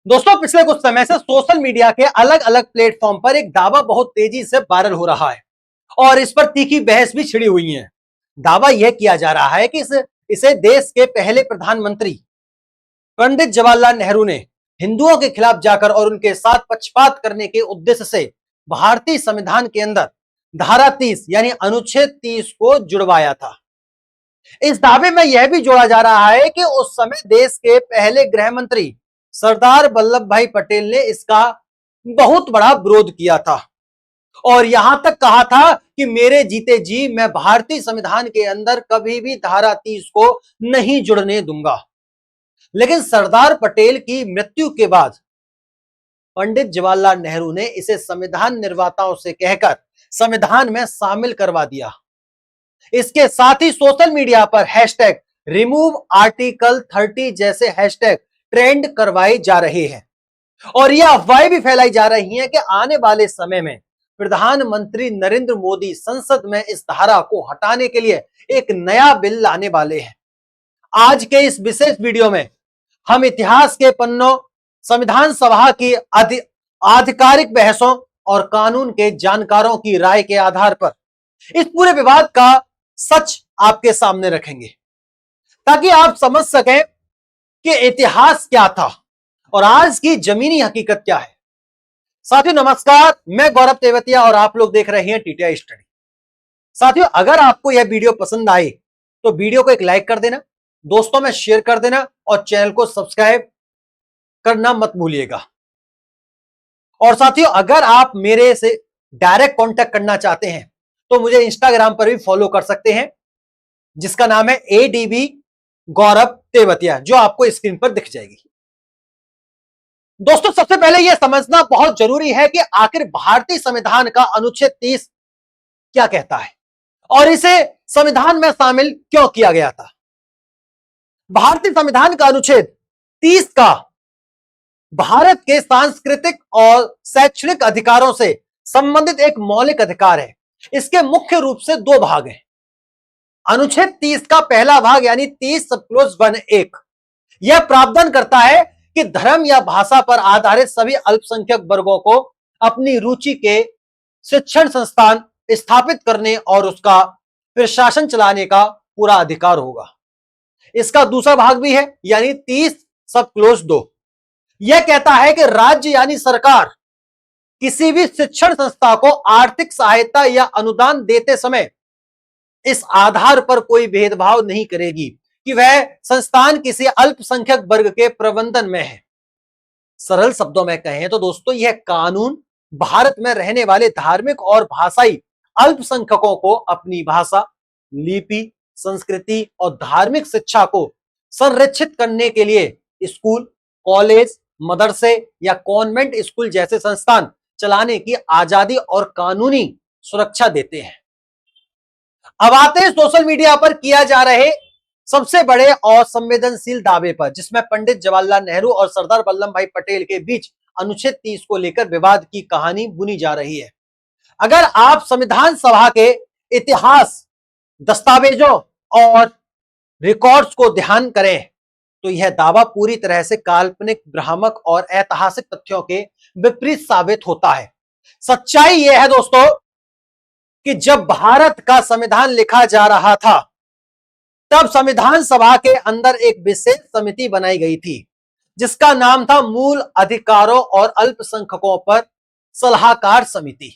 दोस्तों, पिछले कुछ समय से सोशल मीडिया के अलग अलग प्लेटफॉर्म पर एक दावा बहुत तेजी से वायरल हो रहा है और इस पर तीखी बहस भी छिड़ी हुई है। दावा यह किया जा रहा है कि इसे देश के पहले प्रधानमंत्री पंडित जवाहरलाल नेहरू ने हिंदुओं के खिलाफ जाकर और उनके साथ पक्षपात करने के उद्देश्य से भारतीय संविधान के अंदर धारा 30 यानी अनुच्छेद 30 को जुड़वाया था। इस दावे में यह भी जोड़ा जा रहा है कि उस समय देश के पहले गृह मंत्री सरदार वल्लभ भाई पटेल ने इसका बहुत बड़ा विरोध किया था और यहां तक कहा था कि मेरे जीते जी मैं भारतीय संविधान के अंदर कभी भी धारा 30 को नहीं जुड़ने दूंगा। लेकिन सरदार पटेल की मृत्यु के बाद पंडित जवाहरलाल नेहरू ने इसे संविधान निर्माताओं से कहकर संविधान में शामिल करवा दिया। इसके साथ ही सोशल मीडिया पर हैशटैग रिमूव आर्टिकल 30 जैसे हैशटैग ट्रेंड करवाए जा रहे हैं और यह अफवाहें भी फैलाई जा रही हैं कि आने वाले समय में प्रधानमंत्री नरेंद्र मोदी संसद में इस धारा को हटाने के लिए एक नया बिल लाने वाले हैं। आज के इस विशेष वीडियो में हम इतिहास के पन्नों, संविधान सभा की आधिकारिक बहसों और कानून के जानकारों की राय के आधार पर इस पूरे विवाद का सच आपके सामने रखेंगे ताकि आप समझ सकें कि इतिहास क्या था और आज की जमीनी हकीकत क्या है। साथियों नमस्कार, मैं गौरव तेवतिया और आप लोग देख रहे हैं टीटीआई स्टडी। साथियों, अगर आपको यह वीडियो पसंद आए तो वीडियो को एक लाइक कर देना, दोस्तों में शेयर कर देना और चैनल को सब्सक्राइब करना मत भूलिएगा। और साथियों, अगर आप मेरे से डायरेक्ट कांटेक्ट करना चाहते हैं तो मुझे इंस्टाग्राम पर भी फॉलो कर सकते हैं, जिसका नाम है ADB गौरव तेवतिया, जो आपको स्क्रीन पर दिख जाएगी। दोस्तों, सबसे पहले यह समझना बहुत जरूरी है कि आखिर भारतीय संविधान का अनुच्छेद 30 क्या कहता है और इसे संविधान में शामिल क्यों किया गया था। भारतीय संविधान का अनुच्छेद 30 का भारत के सांस्कृतिक और शैक्षणिक अधिकारों से संबंधित एक मौलिक अधिकार है। इसके मुख्य रूप से दो भाग हैं। अनुच्छेद 30 का पहला भाग यानी 30 सब क्लोज 1 यह प्रावधान करता है कि धर्म या भाषा पर आधारित सभी अल्पसंख्यक वर्गों को अपनी रुचि के शिक्षण संस्थान स्थापित करने और उसका प्रशासन चलाने का पूरा अधिकार होगा। इसका दूसरा भाग भी है यानी 30 सब क्लोज 2 यह कहता है कि राज्य यानी सरकार किसी भी शिक्षण संस्था को आर्थिक सहायता या अनुदान देते समय इस आधार पर कोई भेदभाव नहीं करेगी कि वह संस्थान किसी अल्पसंख्यक वर्ग के प्रबंधन में है। सरल शब्दों में कहें तो दोस्तों, यह कानून भारत में रहने वाले धार्मिक और भाषाई अल्पसंख्यकों को अपनी भाषा, लिपि, संस्कृति और धार्मिक शिक्षा को संरक्षित करने के लिए स्कूल, कॉलेज, मदरसे या कॉन्वेंट स्कूल जैसे संस्थान चलाने की आजादी और कानूनी सुरक्षा देते हैं। अब आते हैं सोशल मीडिया पर किया जा रहे सबसे बड़े और संवेदनशील दावे पर, जिसमें पंडित जवाहरलाल नेहरू और सरदार वल्लभ भाई पटेल के बीच अनुच्छेद 30 को लेकर विवाद की कहानी बुनी जा रही है। अगर आप संविधान सभा के इतिहास, दस्तावेजों और रिकॉर्ड्स को ध्यान करें तो यह दावा पूरी तरह से काल्पनिक, भ्रामक और ऐतिहासिक तथ्यों के विपरीत साबित होता है। सच्चाई यह है दोस्तों कि जब भारत का संविधान लिखा जा रहा था तब संविधान सभा के अंदर एक विशेष समिति बनाई गई थी जिसका नाम था मूल अधिकारों और अल्पसंख्यकों पर सलाहकार समिति।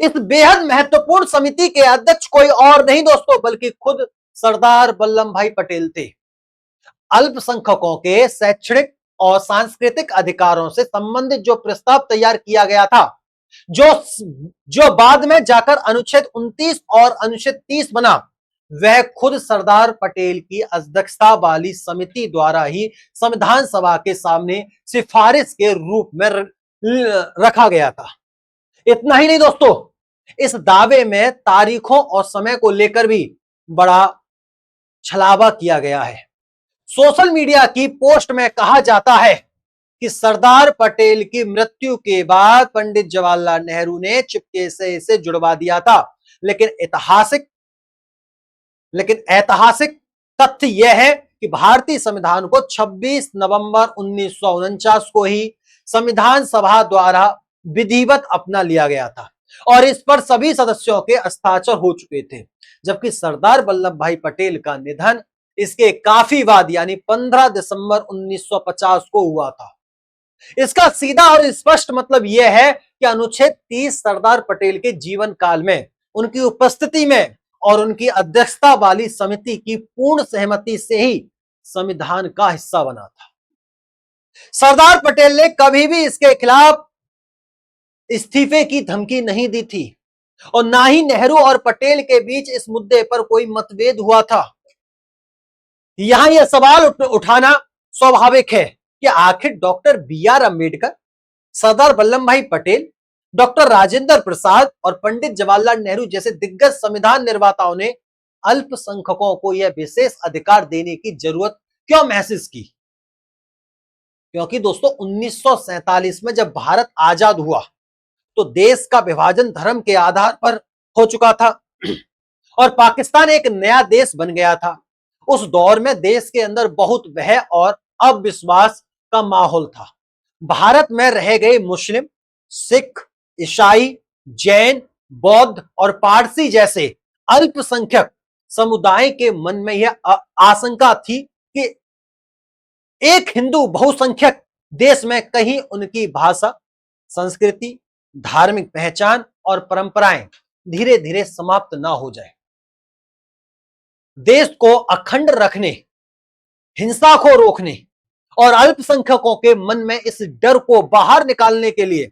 इस बेहद महत्वपूर्ण समिति के अध्यक्ष कोई और नहीं दोस्तों बल्कि खुद सरदार वल्लभ भाई पटेल थे। अल्पसंख्यकों के शैक्षणिक और सांस्कृतिक अधिकारों से संबंधित जो प्रस्ताव तैयार किया गया था, जो बाद में जाकर अनुच्छेद 29 और अनुच्छेद 30 बना, वह खुद सरदार पटेल की अध्यक्षता वाली समिति द्वारा ही संविधान सभा के सामने सिफारिश के रूप में रखा गया था। इतना ही नहीं दोस्तों, इस दावे में तारीखों और समय को लेकर भी बड़ा छलावा किया गया है। सोशल मीडिया की पोस्ट में कहा जाता है कि सरदार पटेल की मृत्यु के बाद पंडित जवाहरलाल नेहरू ने चुपके से इसे जुड़वा दिया था, लेकिन ऐतिहासिक तथ्य यह है कि भारतीय संविधान को 26 नवंबर 1949 को ही संविधान सभा द्वारा विधिवत अपना लिया गया था और इस पर सभी सदस्यों के हस्ताक्षर हो चुके थे, जबकि सरदार वल्लभ भाई पटेल का निधन इसके काफी बाद यानी 15 दिसंबर 1950 को हुआ था। इसका सीधा और स्पष्ट मतलब यह है कि अनुच्छेद 30 सरदार पटेल के जीवन काल में उनकी उपस्थिति में और उनकी अध्यक्षता वाली समिति की पूर्ण सहमति से ही संविधान का हिस्सा बना था। सरदार पटेल ने कभी भी इसके खिलाफ इस्तीफे की धमकी नहीं दी थी और ना ही नेहरू और पटेल के बीच इस मुद्दे पर कोई मतभेद हुआ था। यहां यह सवाल उठाना स्वाभाविक है कि आखिर डॉक्टर बी.आर. अंबेडकर, सरदार वल्लभ भाई पटेल, डॉक्टर राजेंद्र प्रसाद और पंडित जवाहरलाल नेहरू जैसे दिग्गज संविधान निर्माताओं ने अल्पसंख्यकों को यह विशेष अधिकार देने की जरूरत क्यों महसूस की? क्योंकि दोस्तों 1947 में जब भारत आजाद हुआ तो देश का विभाजन धर्म के आधार पर हो चुका था और पाकिस्तान एक नया देश बन गया था। उस दौर में देश के अंदर बहुत भय और अविश्वास का माहौल था। भारत में रह गए मुस्लिम, सिख, ईसाई, जैन, बौद्ध और पारसी जैसे अल्पसंख्यक समुदाय के मन में यह आशंका थी कि एक हिंदू बहुसंख्यक देश में कहीं उनकी भाषा, संस्कृति, धार्मिक पहचान और परंपराएं धीरे धीरे समाप्त ना हो जाए। देश को अखंड रखने, हिंसा को रोकने और अल्पसंख्यकों के मन में इस डर को बाहर निकालने के लिए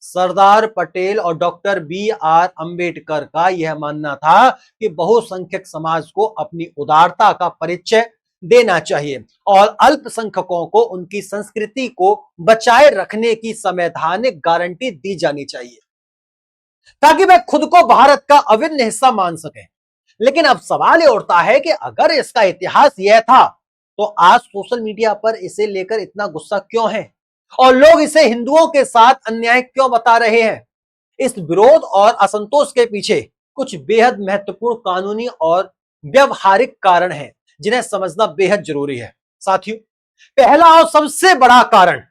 सरदार पटेल और डॉक्टर बी.आर. अंबेडकर का यह मानना था कि बहुसंख्यक समाज को अपनी उदारता का परिचय देना चाहिए और अल्पसंख्यकों को उनकी संस्कृति को बचाए रखने की संवैधानिक गारंटी दी जानी चाहिए ताकि वे खुद को भारत का अभिन्न हिस्सा मान सकें। लेकिन अब सवाल यह उठता है कि अगर इसका इतिहास यह था तो आज सोशल मीडिया पर इसे लेकर इतना गुस्सा क्यों है और लोग इसे हिंदुओं के साथ अन्याय क्यों बता रहे हैं? इस विरोध और असंतोष के पीछे कुछ बेहद महत्वपूर्ण कानूनी और व्यवहारिक कारण हैं जिन्हें समझना बेहद जरूरी है। साथियों, पहला और सबसे बड़ा कारण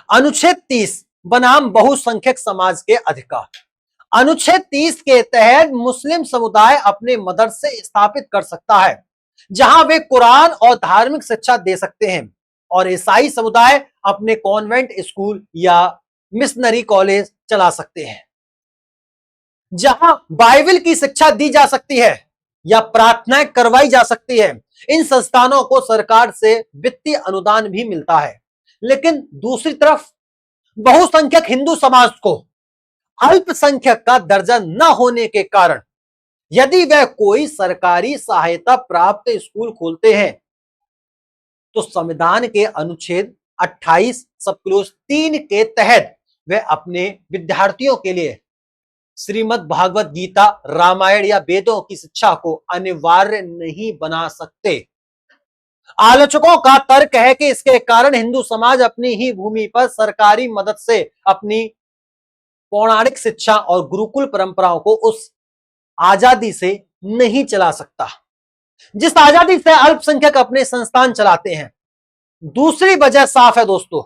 अनुच्छेद 30 बनाम बहुसंख्यक समाज के अधिकार। अनुच्छेद 30 के तहत मुस्लिम समुदाय अपने मदरसे स्थापित कर सकता है जहां वे कुरान और धार्मिक शिक्षा दे सकते हैं और ईसाई समुदाय अपने कॉन्वेंट स्कूल या मिशनरी कॉलेज चला सकते हैं जहां बाइबल की शिक्षा दी जा सकती है या प्रार्थनाएं करवाई जा सकती है। इन संस्थानों को सरकार से वित्तीय अनुदान भी मिलता है। लेकिन दूसरी तरफ बहुसंख्यक हिंदू समाज को अल्पसंख्यक का दर्जा न होने के कारण यदि वह कोई सरकारी सहायता प्राप्त स्कूल खोलते हैं तो संविधान के अनुच्छेद 28 सब क्लोज 3 के तहत वे अपने विद्यार्थियों के लिए श्रीमद् भागवत गीता, रामायण या वेदों की शिक्षा को अनिवार्य नहीं बना सकते। आलोचकों का तर्क है कि इसके कारण हिंदू समाज अपनी ही भूमि पर सरकारी मदद से अपनी पौराणिक शिक्षा और गुरुकुल परंपराओं को उस आजादी से नहीं चला सकता जिस आजादी से अल्पसंख्यक अपने संस्थान चलाते हैं। दूसरी वजह साफ है दोस्तों,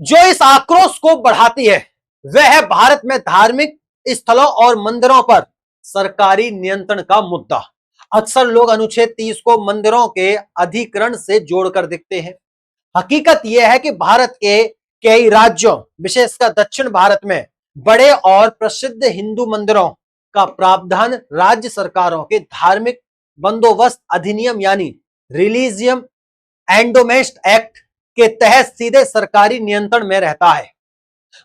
जो इस आक्रोश को बढ़ाती है वह है भारत में धार्मिक स्थलों और मंदिरों पर सरकारी नियंत्रण का मुद्दा। अक्सर लोग अनुच्छेद 30 को मंदिरों के अधिग्रहण से जोड़कर देखते हैं। हकीकत यह है कि भारत के कई राज्यों, विशेषकर दक्षिण भारत में बड़े और प्रसिद्ध हिंदू मंदिरों का प्रावधान राज्य सरकारों के धार्मिक बंदोबस्त अधिनियम यानी रिलीजियम एंडोमेंट एक्ट के तहत सीधे सरकारी नियंत्रण में रहता है।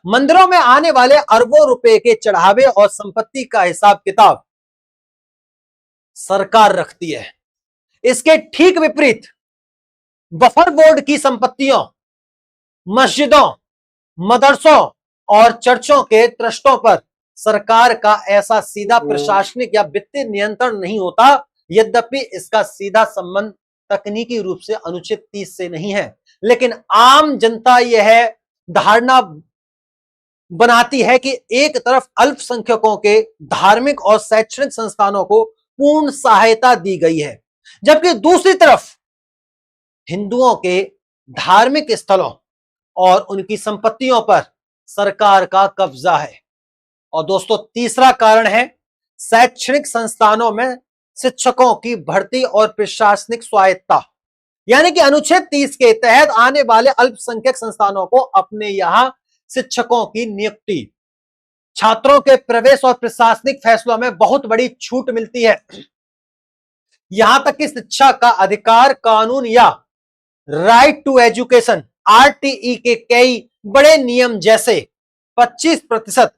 मंदिरों में आने वाले अरबों रुपए के चढ़ावे और संपत्ति का हिसाब किताब सरकार रखती है। इसके ठीक विपरीत वक्फ बोर्ड की संपत्तियों, मस्जिदों, मदरसों और चर्चों के ट्रस्टों पर सरकार का ऐसा सीधा प्रशासनिक या वित्तीय नियंत्रण नहीं होता। यद्यपि इसका सीधा संबंध तकनीकी रूप से अनुच्छेद 30 से नहीं है, लेकिन आम जनता यह धारणा बनाती है कि एक तरफ अल्पसंख्यकों के धार्मिक और शैक्षणिक संस्थानों को पूर्ण सहायता दी गई है, जबकि दूसरी तरफ हिंदुओं के धार्मिक स्थलों और उनकी संपत्तियों पर सरकार का कब्जा है। और दोस्तों, तीसरा कारण है शैक्षणिक संस्थानों में शिक्षकों की भर्ती और प्रशासनिक स्वायत्ता। यानी कि अनुच्छेद 30 के तहत आने वाले अल्पसंख्यक संस्थानों को अपने यहां शिक्षकों की नियुक्ति, छात्रों के प्रवेश और प्रशासनिक फैसलों में बहुत बड़ी छूट मिलती है। यहां तक कि शिक्षा का अधिकार कानून या राइट टू एजुकेशन आरटीई के कई बड़े नियम, जैसे 25%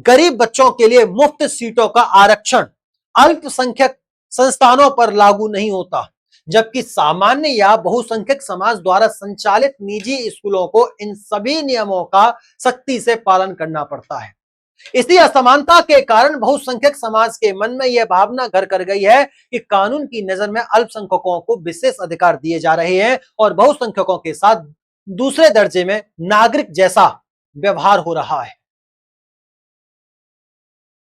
गरीब बच्चों के लिए मुफ्त सीटों का आरक्षण, अल्पसंख्यक संस्थानों पर लागू नहीं होता, जबकि सामान्य या बहुसंख्यक समाज द्वारा संचालित निजी स्कूलों को इन सभी नियमों का सख्ती से पालन करना पड़ता है। इसी असमानता के कारण बहुसंख्यक समाज के मन में यह भावना घर कर गई है कि कानून की नजर में अल्पसंख्यकों को विशेष अधिकार दिए जा रहे हैं और बहुसंख्यकों के साथ दूसरे दर्जे में नागरिक जैसा व्यवहार हो रहा है।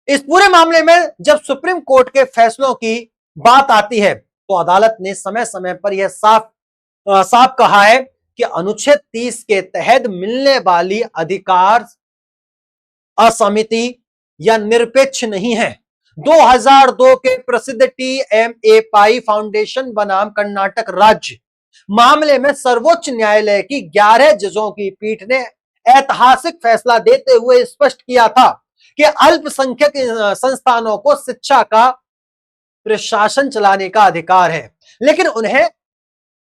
इस पूरे मामले में जब सुप्रीम कोर्ट के फैसलों की बात आती है तो अदालत ने समय समय पर यह साफ कहा है कि अनुच्छेद 30 के तहत मिलने वाली अधिकार असमिति या निरपेक्ष नहीं है। 2002 के प्रसिद्ध TMA पाई फाउंडेशन बनाम कर्नाटक राज्य मामले में सर्वोच्च न्यायालय की 11 जजों की पीठ ने ऐतिहासिक फैसला देते हुए स्पष्ट किया था कि अल्पसंख्यक संस्थानों को शिक्षा का प्रशासन चलाने का अधिकार है, लेकिन उन्हें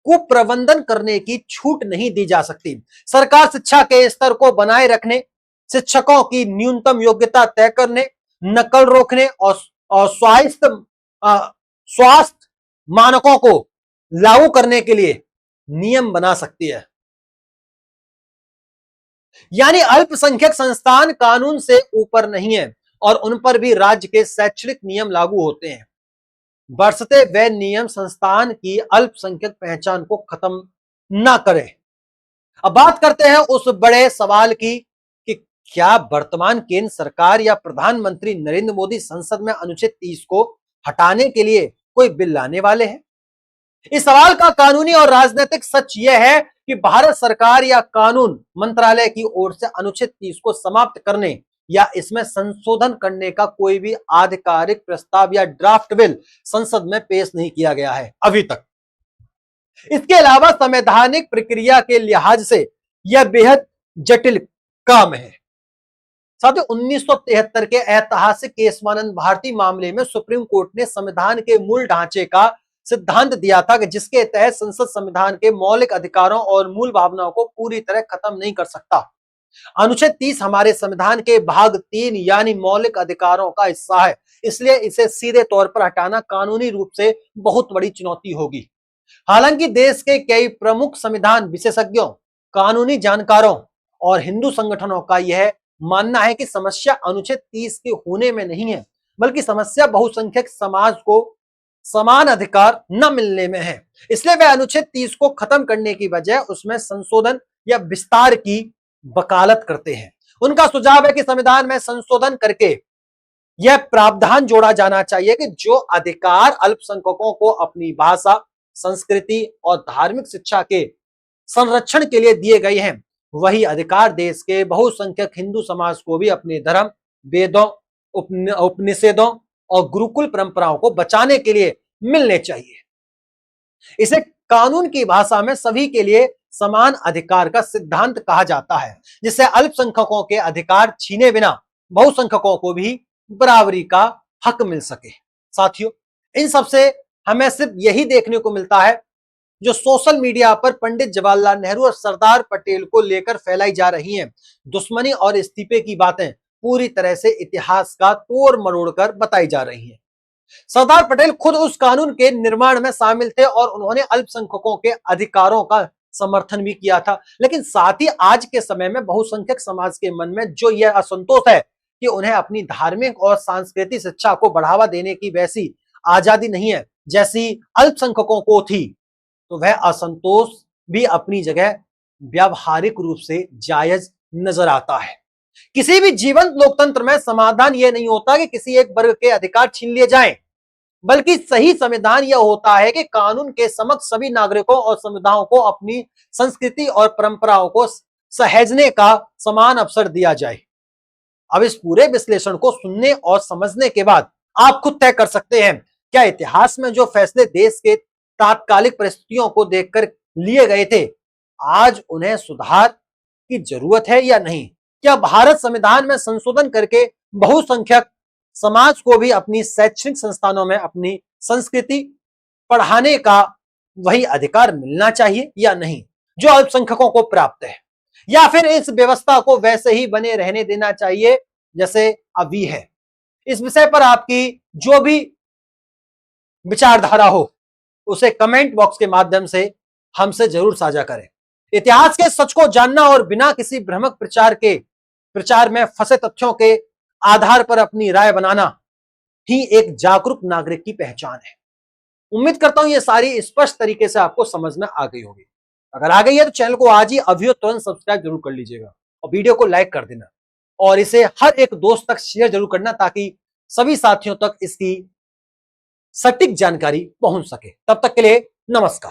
कुप्रबंधन करने की छूट नहीं दी जा सकती। सरकार शिक्षा के स्तर को बनाए रखने, शिक्षकों की न्यूनतम योग्यता तय करने, नकल रोकने और स्वास्थ्य मानकों को लागू करने के लिए नियम बना सकती है। यानी अल्पसंख्यक संस्थान कानून से ऊपर नहीं है और उन पर भी राज्य के शैक्षणिक नियम लागू होते हैं, बरसते वे नियम संस्थान की अल्पसंख्यक पहचान को खत्म ना करें। अब बात करते हैं उस बड़े सवाल की कि क्या वर्तमान केंद्र सरकार या प्रधानमंत्री नरेंद्र मोदी संसद में अनुच्छेद 30 को हटाने के लिए कोई बिल लाने वाले हैं? इस सवाल का कानूनी और राजनीतिक सच यह है कि भारत सरकार या कानून मंत्रालय की ओर से अनुच्छेद 30 को समाप्त करने या इसमें संशोधन करने का कोई भी आधिकारिक प्रस्ताव या ड्राफ्ट बिल संसद में पेश नहीं किया गया है अभी तक। इसके अलावा संवैधानिक प्रक्रिया के लिहाज से यह बेहद जटिल काम है। साथियों, 1973 के ऐतिहासिक केशवानंद भारती मामले में सुप्रीम कोर्ट ने संविधान के मूल ढांचे का सिद्धांत दिया था कि जिसके तहत संसद संविधान के मौलिक अधिकारों और मूल भावनाओं को पूरी तरह खत्म नहीं कर सकता। अनुच्छेद 30 हमारे संविधान के भाग 3 यानी मौलिक अधिकारों का हिस्सा है, इसलिए इसे सीधे तौर पर हटाना कानूनी रूप से बहुत बड़ी चुनौती होगी। हालांकि देश के कई प्रमुख संविधान विशेषज्ञों, कानूनी जानकारों और हिंदू संगठनों का यह मानना है कि समस्या अनुच्छेद 30 के होने में नहीं है, बल्कि समस्या बहुसंख्यक समाज को समान अधिकार न मिलने में है। इसलिए वे अनुच्छेद 30 को खत्म करने की बजाय उसमें संशोधन या विस्तार की वकालत करते हैं। उनका सुझाव है कि संविधान में संशोधन करके यह प्रावधान जोड़ा जाना चाहिए कि जो अधिकार अल्पसंख्यकों को अपनी भाषा, संस्कृति और धार्मिक शिक्षा के संरक्षण के लिए दिए गए हैं, वही अधिकार देश के बहुसंख्यक हिंदू समाज को भी अपने धर्म, वेदों, उपनिषदों और गुरुकुल परंपराओं को बचाने के लिए मिलने चाहिए। इसे कानून की भाषा में सभी के लिए समान अधिकार का सिद्धांत कहा जाता है, जिससे अल्पसंख्यकों के अधिकार छीने बिना बहुसंख्यकों को भी बराबरी का हक मिल सके। साथियों, इन सबसे हमें सिर्फ यही देखने को मिलता है जो सोशल मीडिया पर पंडित जवाहरलाल नेहरू और सरदार पटेल को लेकर फैलाई जा रही हैं दुश्मनी और इस्तीफे की बातें पूरी तरह से इतिहास का तोड़ मरोड़ कर बताई जा रही हैं। सरदार पटेल खुद उस कानून के निर्माण में शामिल थे और उन्होंने अल्पसंख्यकों के अधिकारों का समर्थन भी किया था, लेकिन साथ ही आज के समय में बहुसंख्यक समाज के मन में जो यह असंतोष है कि उन्हें अपनी धार्मिक और सांस्कृतिक शिक्षा को बढ़ावा देने की वैसी आजादी नहीं है जैसी अल्पसंख्यकों को थी, तो वह असंतोष भी अपनी जगह व्यावहारिक रूप से जायज नजर आता है। किसी भी जीवंत लोकतंत्र में समाधान यह नहीं होता कि किसी एक वर्ग के अधिकार छीन लिए जाएं, बल्कि सही संविधान यह होता है कि कानून के समक्ष सभी नागरिकों और संविधाओं को अपनी संस्कृति और परंपराओं को सहेजने का समान अवसर दिया जाए। अब इस पूरे विश्लेषण को सुनने और समझने के बाद आप खुद तय कर सकते हैं, क्या इतिहास में जो फैसले देश के तात्कालिक परिस्थितियों को देखकर लिए गए थे, आज उन्हें सुधार की जरूरत है या नहीं? क्या भारत संविधान में संशोधन करके बहुसंख्यक समाज को भी अपनी शैक्षणिक संस्थानों में अपनी संस्कृति पढ़ाने का वही अधिकार मिलना चाहिए या नहीं, जो अल्पसंख्यकों को प्राप्त है? या फिर इस व्यवस्था को वैसे ही बने रहने देना चाहिए जैसे अभी है? इस विषय पर आपकी जो भी विचारधारा हो, उसे कमेंट बॉक्स के माध्यम से हमसे जरूर साझा करें। इतिहास के सच को जानना और बिना किसी भ्रामक प्रचार में फंसे तथ्यों के आधार पर अपनी राय बनाना ही एक जागरूक नागरिक की पहचान है। उम्मीद करता हूं ये सारी स्पष्ट तरीके से आपको समझ में आ गई होगी। अगर आ गई है तो चैनल को आज ही अभी और तुरंत सब्सक्राइब जरूर कर लीजिएगा और वीडियो को लाइक कर देना और इसे हर एक दोस्त तक शेयर जरूर करना, ताकि सभी साथियों तक इसकी सटीक जानकारी पहुंच सके। तब तक के लिए नमस्कार।